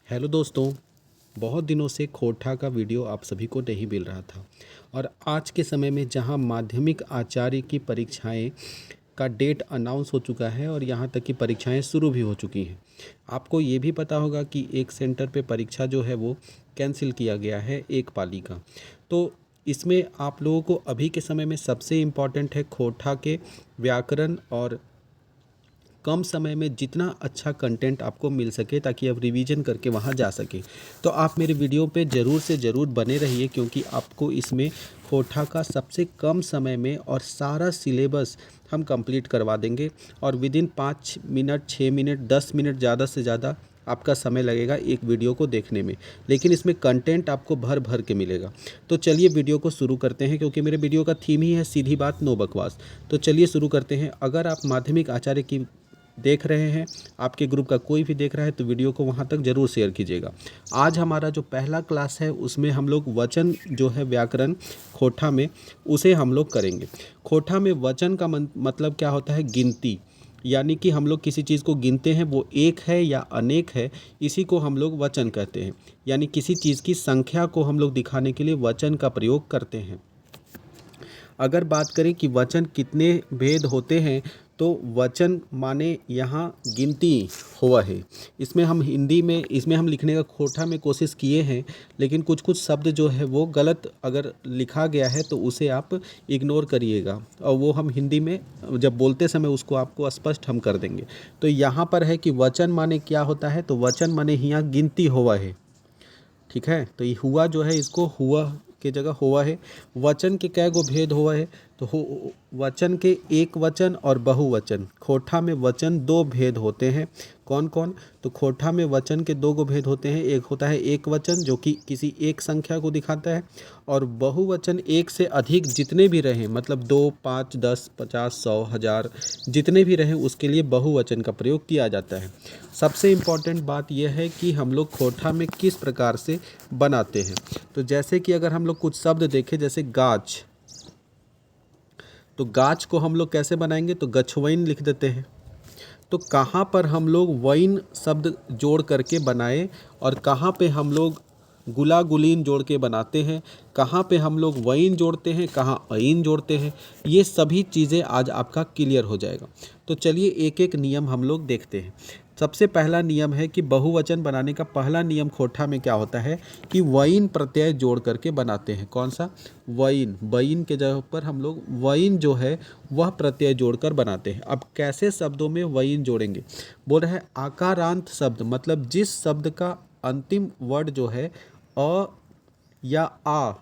Hello दोस्तों। बहुत दिनों से खोटा का वीडियो आप सभी को नहीं मिल रहा था और आज के समय में जहां माध्यमिक आचार्य की परीक्षाएं का डेट अनाउंस हो चुका है और यहां तक कि परीक्षाएं शुरू भी हो चुकी हैं। आपको ये भी पता होगा कि एक सेंटर पे परीक्षा जो है वो कैंसिल किया गया है एक पाली का। तो इसमें आप लोगों को अभी के समय में सबसे इम्पॉर्टेंट है खोटा के व्याकरण और कम समय में जितना अच्छा कंटेंट आपको मिल सके ताकि आप रिवीजन करके वहाँ जा सके। तो आप मेरे वीडियो पे ज़रूर से ज़रूर बने रहिए क्योंकि आपको इसमें खोटा का सबसे कम समय में और सारा सिलेबस हम कंप्लीट करवा देंगे और विदिन 5 मिनट 6 मिनट 10 मिनट ज़्यादा से ज़्यादा आपका समय लगेगा एक वीडियो को देखने में, लेकिन इसमें कंटेंट आपको भर भर के मिलेगा। तो चलिए वीडियो को शुरू करते हैं क्योंकि मेरे वीडियो का थीम ही है सीधी बात नो बकवास। तो चलिए शुरू करते हैं। अगर आप माध्यमिक आचार्य की देख रहे हैं, आपके ग्रुप का कोई भी देख रहा है तो वीडियो को वहाँ तक ज़रूर शेयर कीजिएगा। आज हमारा जो पहला क्लास है उसमें हम लोग वचन जो है व्याकरण खोटा में उसे हम लोग करेंगे। खोटा में वचन का मतलब क्या होता है? गिनती, यानी कि हम लोग किसी चीज़ को गिनते हैं वो एक है या अनेक है, इसी को हम लोग वचन कहते हैं। यानी किसी चीज़ की संख्या को हम लोग दिखाने के लिए वचन का प्रयोग करते हैं। अगर बात करें कि वचन कितने भेद होते हैं तो वचन माने यहाँ गिनती हुआ है। इसमें हम हिंदी में इसमें हम लिखने का खोटा में कोशिश किए हैं, लेकिन कुछ कुछ शब्द जो है वो गलत अगर लिखा गया है तो उसे आप इग्नोर करिएगा और वो हम हिंदी में जब बोलते समय उसको आपको स्पष्ट हम कर देंगे। तो यहाँ पर है कि वचन माने क्या होता है, तो वचन माने यहाँ गिनती हुआ है। ठीक है, तो ये हुआ जो है इसको हुआ के जगह हुआ है। वचन के कै गो भेद हुआ है, तो वचन के एक वचन और बहुवचन। खोटा में वचन दो भेद होते हैं। कौन कौन? तो खोटा में वचन के दो गो भेद होते हैं। एक होता है एक वचन जो कि किसी एक संख्या को दिखाता है, और बहुवचन एक से अधिक जितने भी रहें, मतलब 2 5 10 50 100 1000 जितने भी रहें उसके लिए बहुवचन का प्रयोग किया जाता है। सबसे इम्पॉर्टेंट बात यह है कि हम लोग खोटा में किस प्रकार से बनाते हैं। तो जैसे कि अगर हम लोग कुछ शब्द देखें, जैसे गाछ, तो गाछ को हम लोग कैसे बनाएंगे? तो गछवइन लिख देते हैं। तो कहाँ पर हम लोग वइन शब्द जोड़ करके बनाए और कहाँ पे हम लोग गुला गुलीन जोड़ के बनाते हैं, कहाँ पे हम लोग वइन जोड़ते हैं, कहाँ अइन जोड़ते हैं, ये सभी चीज़ें आज आपका क्लियर हो जाएगा। तो चलिए एक एक नियम हम लोग देखते हैं। सबसे पहला नियम है कि बहुवचन बनाने का पहला नियम खोटा में क्या होता है कि वइन प्रत्यय जोड़ करके बनाते हैं। कौन सा? वइन। वइन के जगह पर हम लोग वइन जो है वह प्रत्यय जोड़कर बनाते हैं। अब कैसे शब्दों में वइन जोड़ेंगे? बोल रहे हैं आकारांत शब्द, मतलब जिस शब्द का अंतिम वर्ड जो है अ या आ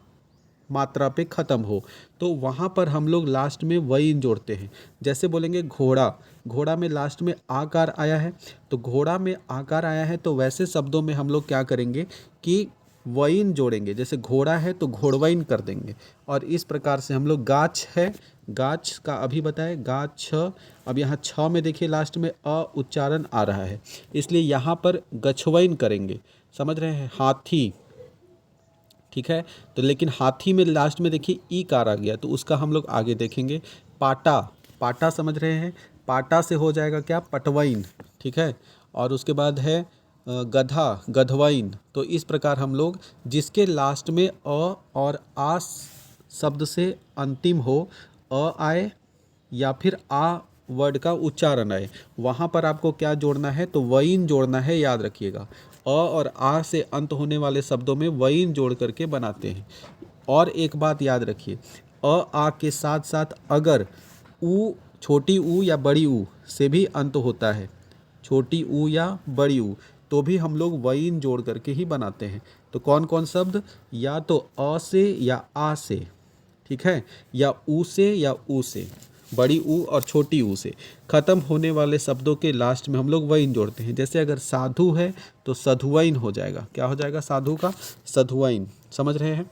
मात्रा पे ख़त्म हो, तो वहाँ पर हम लोग लास्ट में वइन जोड़ते हैं। जैसे बोलेंगे घोड़ा, घोड़ा में लास्ट में आकार आया है, तो घोड़ा में आकार आया है तो वैसे शब्दों में हम लोग क्या करेंगे कि वइन जोड़ेंगे। जैसे घोड़ा है तो घोड़वइन कर देंगे। और इस प्रकार से हम लोग गाछ है, गाछ का अभी बताए गाछ, अब यहाँ छ में देखिए लास्ट में अ उच्चारण आ रहा है, इसलिए यहाँ पर गछवइन करेंगे। समझ रहे हैं? हाथी, ठीक है, तो लेकिन हाथी में लास्ट में देखिए ई कार आ गया, तो उसका हम लोग आगे देखेंगे। पाटा, पाटा समझ रहे हैं? पाटा से हो जाएगा क्या? पटवाइन। ठीक है, और उसके बाद है गधा, गधवाइन। तो इस प्रकार हम लोग जिसके लास्ट में अ और आ शब्द से अंतिम हो, अ आए या फिर आ वर्ड का उच्चारण आए, वहाँ पर आपको क्या जोड़ना है? तो वइन जोड़ना है, याद रखिएगा। अ और आ से अंत होने वाले शब्दों में वइन जोड़ करके बनाते हैं। और एक बात याद रखिए, अ आ के साथ साथ अगर ऊ, छोटी ऊ या बड़ी ऊ से भी अंत होता है, छोटी ऊ या बड़ी ऊ, तो भी हम लोग वइन जोड़ करके ही बनाते हैं। तो कौन कौन शब्द? या तो अ से या आ से, ठीक है, या ऊ से या ऊ से, बड़ी ऊ और छोटी ऊ से ख़त्म होने वाले शब्दों के लास्ट में हम लोग वइन जोड़ते हैं। जैसे अगर साधु है तो सधुवइन हो जाएगा। क्या हो जाएगा? साधु का सधुवइन। समझ रहे हैं?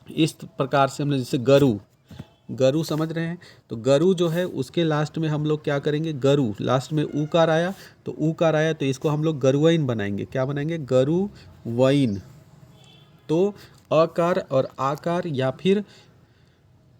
इस प्रकार से हमने, जैसे गरु, गरु समझ रहे हैं? तो गरु जो है उसके लास्ट में हम लोग क्या करेंगे? गरु, लास्ट में ऊकार आया तो ऊकार आया तो इसको हम लोग गरुवइन बनाएंगे। क्या बनाएंगे? गरुवइन। तो अकार और आकार या फिर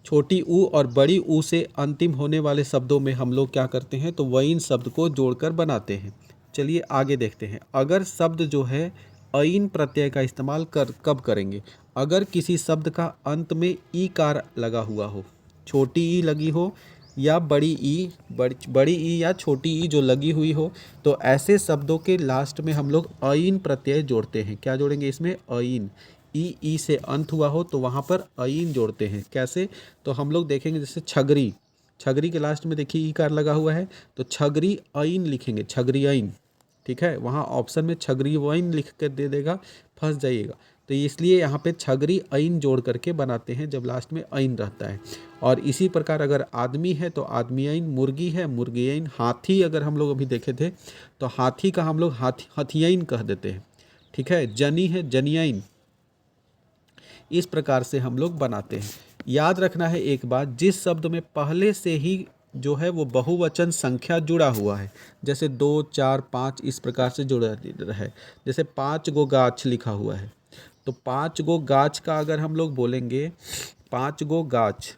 छोटी ऊ और बड़ी ऊ से अंतिम होने वाले शब्दों में हम लोग क्या करते हैं? तो वइन शब्द को जोड़कर बनाते हैं। चलिए आगे देखते हैं। अगर शब्द जो है ऐन प्रत्यय का इस्तेमाल कब करेंगे? अगर किसी शब्द का अंत में ई कार लगा हुआ हो, छोटी ई लगी हो या बड़ी ई, बड़ी ई या छोटी ई जो लगी हुई हो, तो ऐसे शब्दों के लास्ट में हम लोग ऐन प्रत्यय जोड़ते हैं। क्या जोड़ेंगे इसमें? ऐन। ई से अंत हुआ हो तो वहाँ पर ऐन जोड़ते हैं। कैसे? तो हम लोग देखेंगे, जैसे छगरी, छगरी के लास्ट में देखिए ई कार लगा हुआ है, तो छगरी ऐन लिखेंगे, छगरी ऐन। ठीक है, वहाँ ऑप्शन में छगरी वाइन लिख कर दे देगा, फंस जाइएगा। तो इसलिए यहाँ पे छगरी ऐन जोड़ करके बनाते हैं जब लास्ट में ऐन रहता है। और इसी प्रकार अगर आदमी है तो आदमी ऐन, मुर्गी है मुर्गी ऐन, हाथी अगर हम लोग अभी देखे थे तो हाथी का हम लोग हथियैन कह देते हैं। ठीक है, जनी है जनियैन। इस प्रकार से हम लोग बनाते हैं। याद रखना है एक बात, जिस शब्द में पहले से ही जो है वो बहुवचन संख्या जुड़ा हुआ है, जैसे 2, 4, 5 इस प्रकार से जुड़ा है। जैसे 5 गो गाछ लिखा हुआ है, तो 5 गो गाछ का अगर हम लोग बोलेंगे 5 गो गाछ,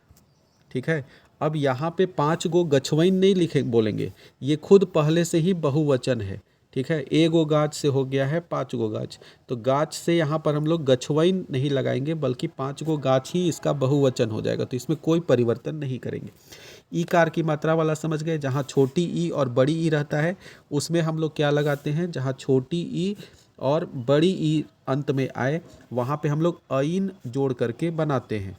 ठीक है। अब यहाँ पे 5 गो गछवैन नहीं लिखे बोलेंगे, ये खुद पहले से ही बहुवचन है। ठीक है, एगो गाछ से हो गया है 5 गो गाछ, तो गाछ से यहाँ पर हम लोग गछवैन नहीं लगाएंगे बल्कि 5 गो गाछ ही इसका बहुवचन हो जाएगा, तो इसमें कोई परिवर्तन नहीं करेंगे। ई कार की मात्रा वाला समझ गए, जहाँ छोटी ई और बड़ी ई रहता है उसमें हम लोग क्या लगाते हैं, जहाँ छोटी ई और बड़ी ई अंत में आए वहाँ पे हम लोग ऐन जोड़ करके बनाते हैं।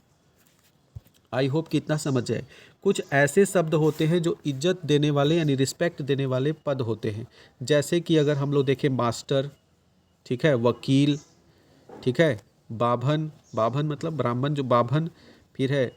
आई होप कि इतना समझ जाए। कुछ ऐसे शब्द होते हैं जो इज्जत देने वाले यानी रिस्पेक्ट देने वाले पद होते हैं, जैसे कि अगर हम लोग देखें मास्टर, ठीक है, वकील, ठीक है, बाभन, बाभन मतलब ब्राह्मण जो बाभन, फिर है,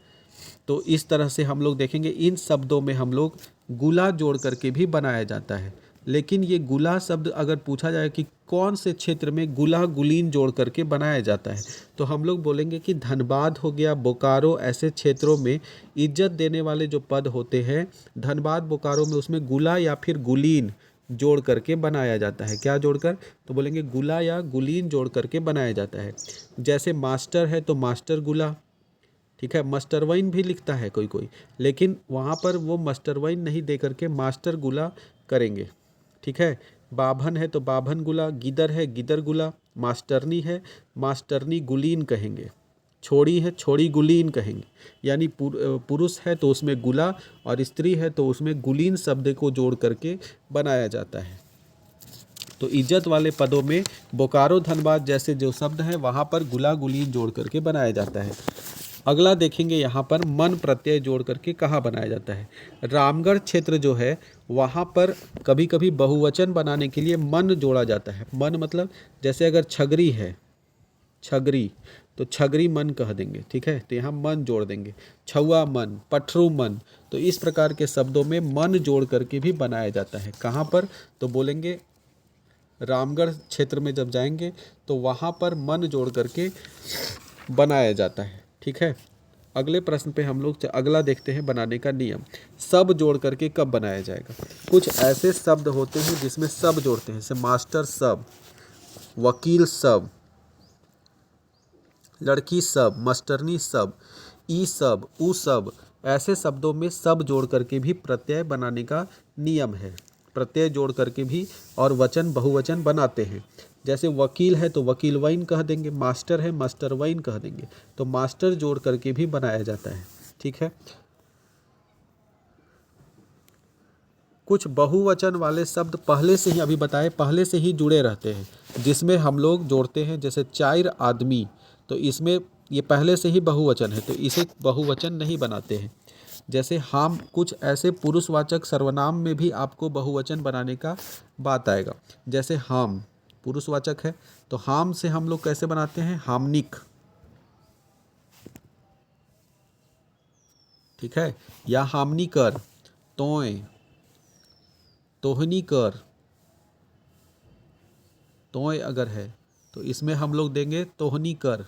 तो इस तरह से हम लोग देखेंगे इन शब्दों में हम लोग गुला जोड़ करके भी बनाया जाता है। लेकिन ये गुला शब्द अगर पूछा जाए कि कौन से क्षेत्र में गुला गुलीन जोड़ करके बनाया जाता है, तो हम लोग बोलेंगे कि धनबाद हो गया, बोकारो, ऐसे क्षेत्रों में इज्जत देने वाले जो पद होते हैं, धनबाद बोकारो में उसमें गुला या फिर गुलीन जोड़ करके बनाया जाता है। क्या जोड़कर? तो बोलेंगे गुला या गुलीन जोड़ करके बनाया जाता है। जैसे मास्टर है तो मास्टर गुला, ठीक है, मास्टर वाइन भी लिखता है कोई कोई, लेकिन वहाँ पर वो मास्टर वाइन नहीं दे करके मास्टर गुला करेंगे। ठीक है, बाभन है तो बाभन गुला, गिदर है गिदर गुला, मास्टरनी है मास्टरनी गुलीन कहेंगे, छोड़ी है छोड़ी गुलीन कहेंगे। यानी पुरुष है तो उसमें गुला और स्त्री है तो उसमें गुलीन शब्द को जोड़ करके बनाया जाता है। तो इज्जत वाले पदों में बोकारो धनबाद जैसे जो शब्द हैं वहाँ पर गुला गुलीन जोड़ करके बनाया जाता है। अगला देखेंगे यहाँ पर मन प्रत्यय जोड़ करके कहाँ बनाया जाता है। रामगढ़ क्षेत्र जो है वहाँ पर कभी कभी बहुवचन बनाने के लिए मन जोड़ा जाता है। मन मतलब जैसे अगर छगरी है, छगरी, तो छगरी मन कह देंगे, ठीक है, तो यहाँ मन जोड़ देंगे। छुआ मन, पठरू मन, तो इस प्रकार के शब्दों में मन जोड़ करके भी बनाया जाता है। कहाँ पर? तो बोलेंगे रामगढ़ क्षेत्र में जब जाएंगे तो वहाँ पर मन जोड़ करके बनाया जाता है। ठीक है, अगले प्रश्न पे हम लोग अगला देखते हैं बनाने का नियम। सब जोड़ करके कब बनाया जाएगा? कुछ ऐसे शब्द होते हैं जिसमें सब जोड़ते हैं, जैसे मास्टर सब, वकील सब, लड़की सब, मास्टरनी सब, ई सब, ऊ सब, ऐसे शब्दों में सब जोड़ करके भी प्रत्यय बनाने का नियम है। प्रत्यय जोड़ करके भी और वचन बहुवचन बनाते हैं। जैसे वकील है तो वकील वाइन कह देंगे, मास्टर है मास्टर वाइन कह देंगे, तो मास्टर जोड़ करके भी बनाया जाता है। ठीक है, कुछ बहुवचन वाले शब्द पहले से ही, अभी बताए, पहले से ही जुड़े रहते हैं जिसमें हम लोग जोड़ते हैं। जैसे चार आदमी, तो इसमें ये पहले से ही बहुवचन है तो इसे बहुवचन नहीं बनाते हैं। जैसे हम, कुछ ऐसे पुरुषवाचक सर्वनाम में भी आपको बहुवचन बनाने का बात आएगा। जैसे हम पुरुषवाचक है तो हाम से हम लोग कैसे बनाते हैं? हामनिक, ठीक है, या हामनी कर, तोय, तोहनी कर, तोय अगर है तो इसमें हम लोग देंगे तोहनी कर।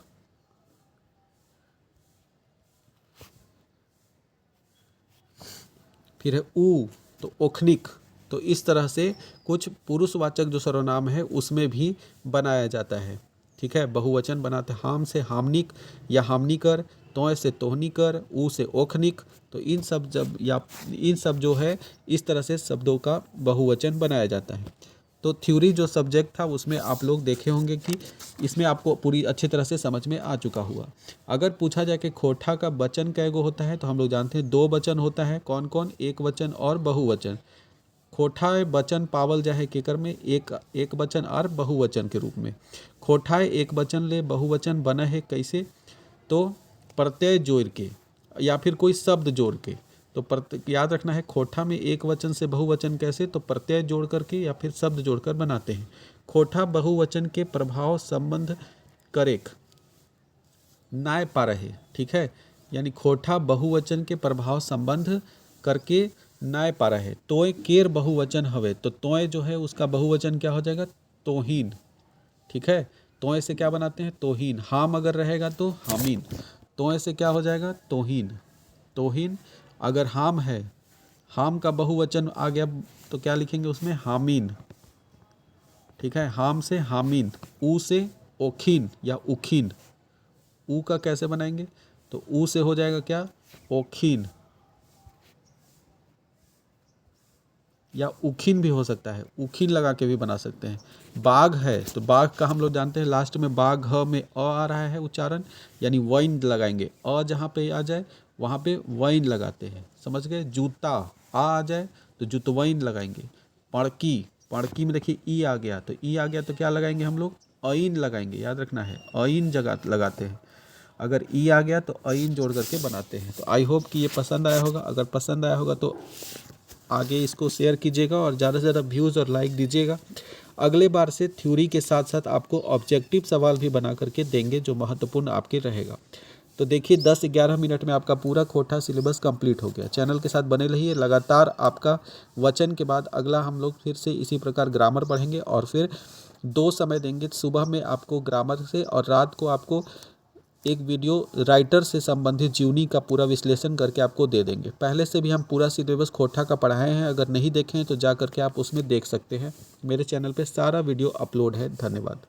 फिर है ऊ, तो ओखनिक। तो इस तरह से कुछ पुरुषवाचक जो सर्वनाम है उसमें भी बनाया जाता है। ठीक है, बहुवचन बनाते हाम से हामनिक या हामनिकर, तोय से तोहनिकर, ऊ से ओखनिक। तो इन सब जो है इस तरह से शब्दों का बहुवचन बनाया जाता है। तो थ्योरी जो सब्जेक्ट था उसमें आप लोग देखे होंगे कि इसमें आपको पूरी अच्छी तरह से समझ में आ चुका हुआ। अगर पूछा जाए कि खोटा का वचन कैगो होता है, तो हम लोग जानते हैं 2 वचन होता है। कौन कौन? एक वचन और बहुवचन। खोठाए वचन पावल जाए केकर में? एक वचन और बहुवचन के रूप में। खोठाए एक वचन ले बहुवचन बना है कैसे? तो प्रत्यय जोड़ के या फिर कोई शब्द जोड़ के। तो याद रखना है, खोठा में एक वचन से बहुवचन कैसे? तो प्रत्यय जोड़ करके या फिर शब्द जोड़कर बनाते हैं। खोठा बहुवचन के प्रभाव संबंध करेक नाय पा रहे, ठीक है। यानी खोठा बहुवचन के प्रभाव संबंध करके नाय पा रहे। तोय केर बहुवचन हवे, तो तोय जो है उसका बहुवचन क्या हो जाएगा? तोहीन, ठीक है। तोय से क्या बनाते हैं? तोहीन। हाम अगर रहेगा तो हामीन। तोय से क्या हो जाएगा? तोहीन, तोहीन। अगर हाम है, हाम का बहुवचन आ गया तो क्या लिखेंगे उसमें? हामीन, ठीक है। हाम से हामीन। ऊ से ओखीन या उखीन। ऊ का कैसे बनाएंगे? तो ऊ से हो जाएगा क्या? ओखीन या उखीन भी हो सकता है, उखीन लगा के भी बना सकते हैं। बाघ है तो बाघ का हम लोग जानते हैं लास्ट में बाघ में अ आ रहा है उच्चारण, यानी वाइन लगाएंगे। अ जहाँ पे आ जाए वहाँ पे वाइन लगाते हैं, समझ गए। जूता आ जाए तो जुतवाइन लगाएंगे। पड़की, पड़की में देखिए ई आ गया, तो ई आ गया तो क्या लगाएंगे हम लोग? अइन लगाएंगे, याद रखना है अइन जगह लगाते हैं। अगर ई आ गया तो अइन जोड़ करके बनाते हैं। तो आई होप कि ये पसंद आया होगा। अगर पसंद आया होगा तो आगे इसको शेयर कीजिएगा और ज़्यादा से ज़्यादा व्यूज़ और लाइक दीजिएगा। अगले बार से थ्योरी के साथ साथ आपको ऑब्जेक्टिव सवाल भी बना करके देंगे जो महत्वपूर्ण आपके रहेगा। तो देखिए 10-11 मिनट में आपका पूरा खोटा सिलेबस कंप्लीट हो गया। चैनल के साथ बने रहिए। लगातार आपका वचन के बाद अगला हम लोग फिर से इसी प्रकार ग्रामर पढ़ेंगे और फिर 2 समय देंगे। सुबह में आपको ग्रामर से और रात को आपको एक वीडियो राइटर से संबंधित जीवनी का पूरा विश्लेषण करके आपको दे देंगे। पहले से भी हम पूरा सिलेबस खोटा का पढ़ाए हैं, अगर नहीं देखे हैं तो जा करके आप उसमें देख सकते हैं। मेरे चैनल पे सारा वीडियो अपलोड है। धन्यवाद।